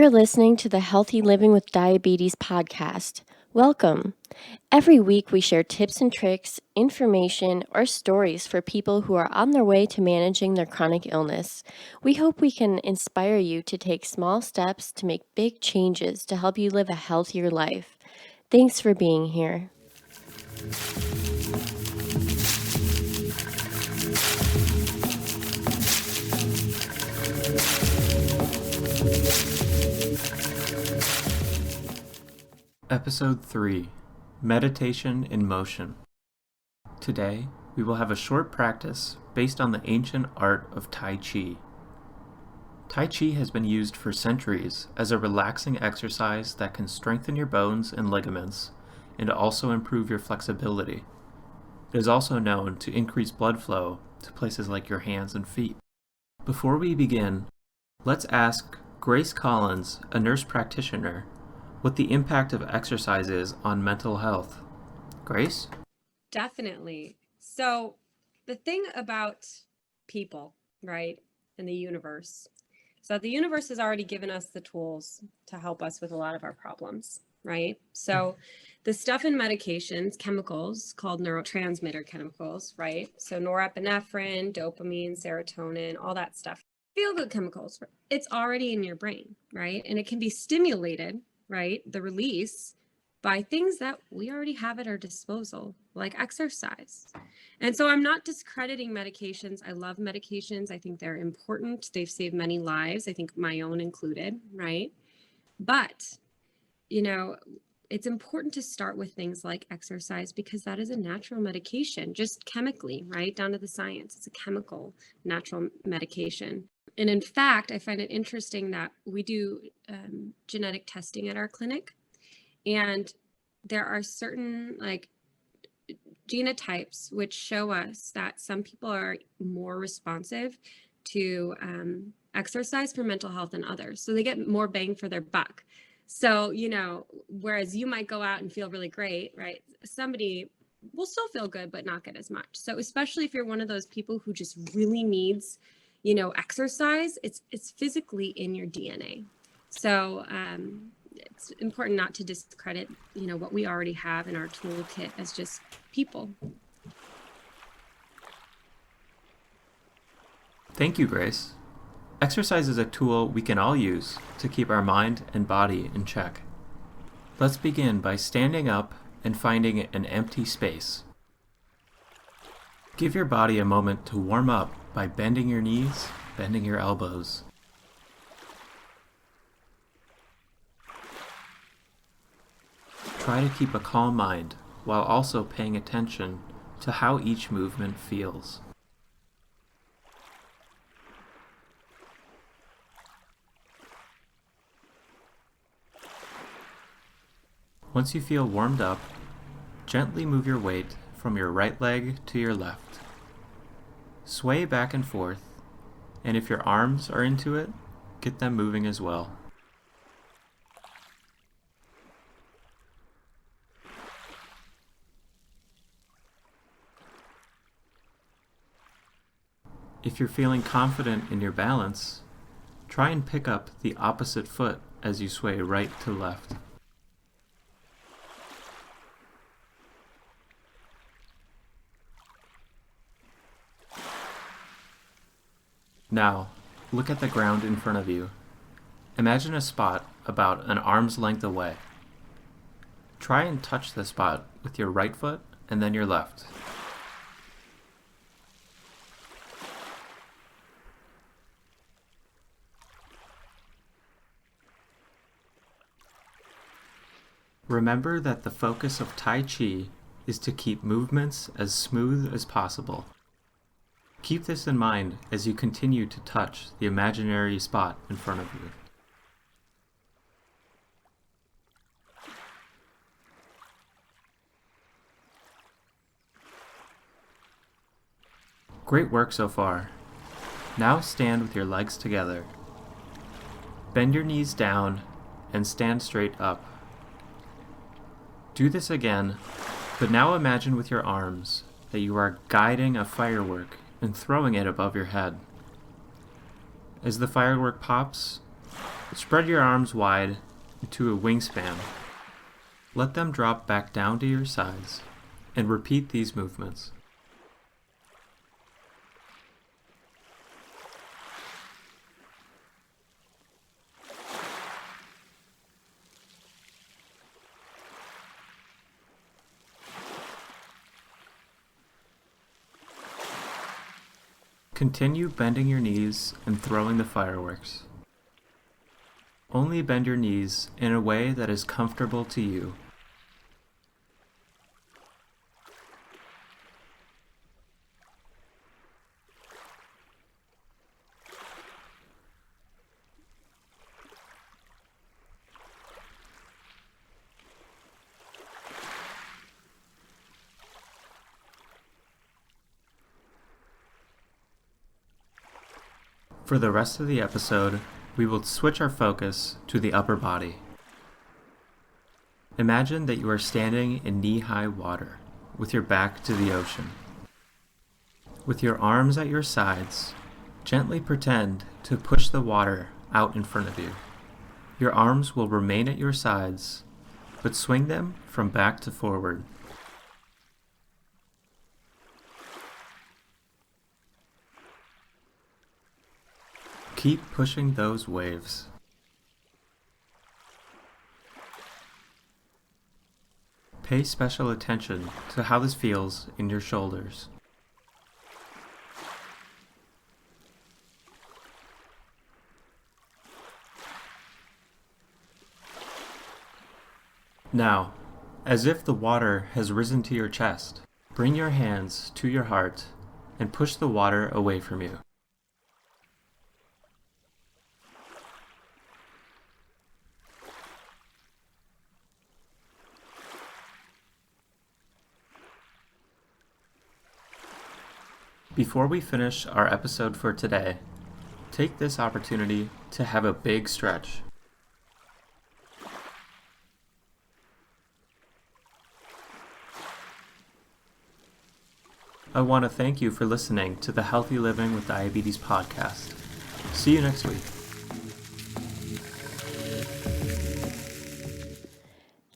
You're listening to the Healthy Living with Diabetes podcast. Welcome. Every week we share tips and tricks, information, or stories for people who are on their way to managing their chronic illness. We hope we can inspire you to take small steps to make big changes to help you live a healthier life. Thanks for being here. Episode 3, Meditation in Motion. Today, we will have a short practice based on the ancient art of Tai Chi. Tai Chi has been used for centuries as a relaxing exercise that can strengthen your bones and ligaments and also improve your flexibility. It is also known to increase blood flow to places like your hands and feet. Before we begin, let's ask Grace Collins, a nurse practitioner, what the impact of exercise is on mental health. Grace? Definitely. So the thing about people, right, and the universe, so the universe has already given us the tools to help us with a lot of our problems, right? So the stuff in medications, chemicals called neurotransmitter chemicals, right? So norepinephrine, dopamine, serotonin, all that stuff, feel-good chemicals, it's already in your brain, right? And it can be stimulated, right, the release by things that we already have at our disposal, like exercise. And so I'm not discrediting medications. I love medications. I think they're important. They've saved many lives, I think my own included, right? But, it's important to start with things like exercise because that is a natural medication, just chemically, right? Down to the science. It's a chemical, natural medication. And in fact, I find it interesting that we do genetic testing at our clinic, and there are certain genotypes which show us that some people are more responsive to exercise for mental health than others. So they get more bang for their buck. So, whereas you might go out and feel really great, right? Somebody will still feel good, but not get as much. So especially if you're one of those people who just really needs exercise, it's physically in your DNA. So it's important not to discredit, what we already have in our toolkit as just people. Thank you, Grace. Exercise is a tool we can all use to keep our mind and body in check. Let's begin by standing up and finding an empty space. Give your body a moment to warm up by bending your knees, bending your elbows. Try to keep a calm mind while also paying attention to how each movement feels. Once you feel warmed up, gently move your weight from your right leg to your left. Sway back and forth, and if your arms are into it, get them moving as well. If you're feeling confident in your balance, try and pick up the opposite foot as you sway right to left. Now, look at the ground in front of you. Imagine a spot about an arm's length away. Try and touch the spot with your right foot and then your left. Remember that the focus of Tai Chi is to keep movements as smooth as possible. Keep this in mind as you continue to touch the imaginary spot in front of you. Great work so far. Now stand with your legs together. Bend your knees down and stand straight up. Do this again, but now imagine with your arms that you are guiding a firework and throwing it above your head. As the firework pops, Spread your arms wide into a wingspan. Let them drop back down to your sides, and repeat these movements. Continue bending your knees and throwing the fireworks. Only bend your knees in a way that is comfortable to you. For the rest of the episode, we will switch our focus to the upper body. Imagine that you are standing in knee-high water, with your back to the ocean. With your arms at your sides, gently pretend to push the water out in front of you. Your arms will remain at your sides, but swing them from back to forward. Keep pushing those waves. Pay special attention to how this feels in your shoulders. Now, as if the water has risen to your chest, bring your hands to your heart and push the water away from you. Before we finish our episode for today, take this opportunity to have a big stretch. I want to thank you for listening to the Healthy Living with Diabetes podcast. See you next week.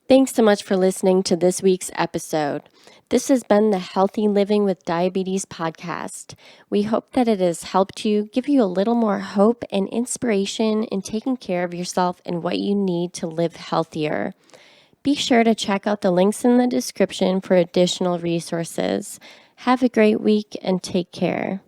Thanks so much for listening to this week's episode. This has been the Healthy Living with Diabetes podcast. We hope that it has helped you, give you a little more hope and inspiration in taking care of yourself and what you need to live healthier. Be sure to check out the links in the description for additional resources. Have a great week and take care.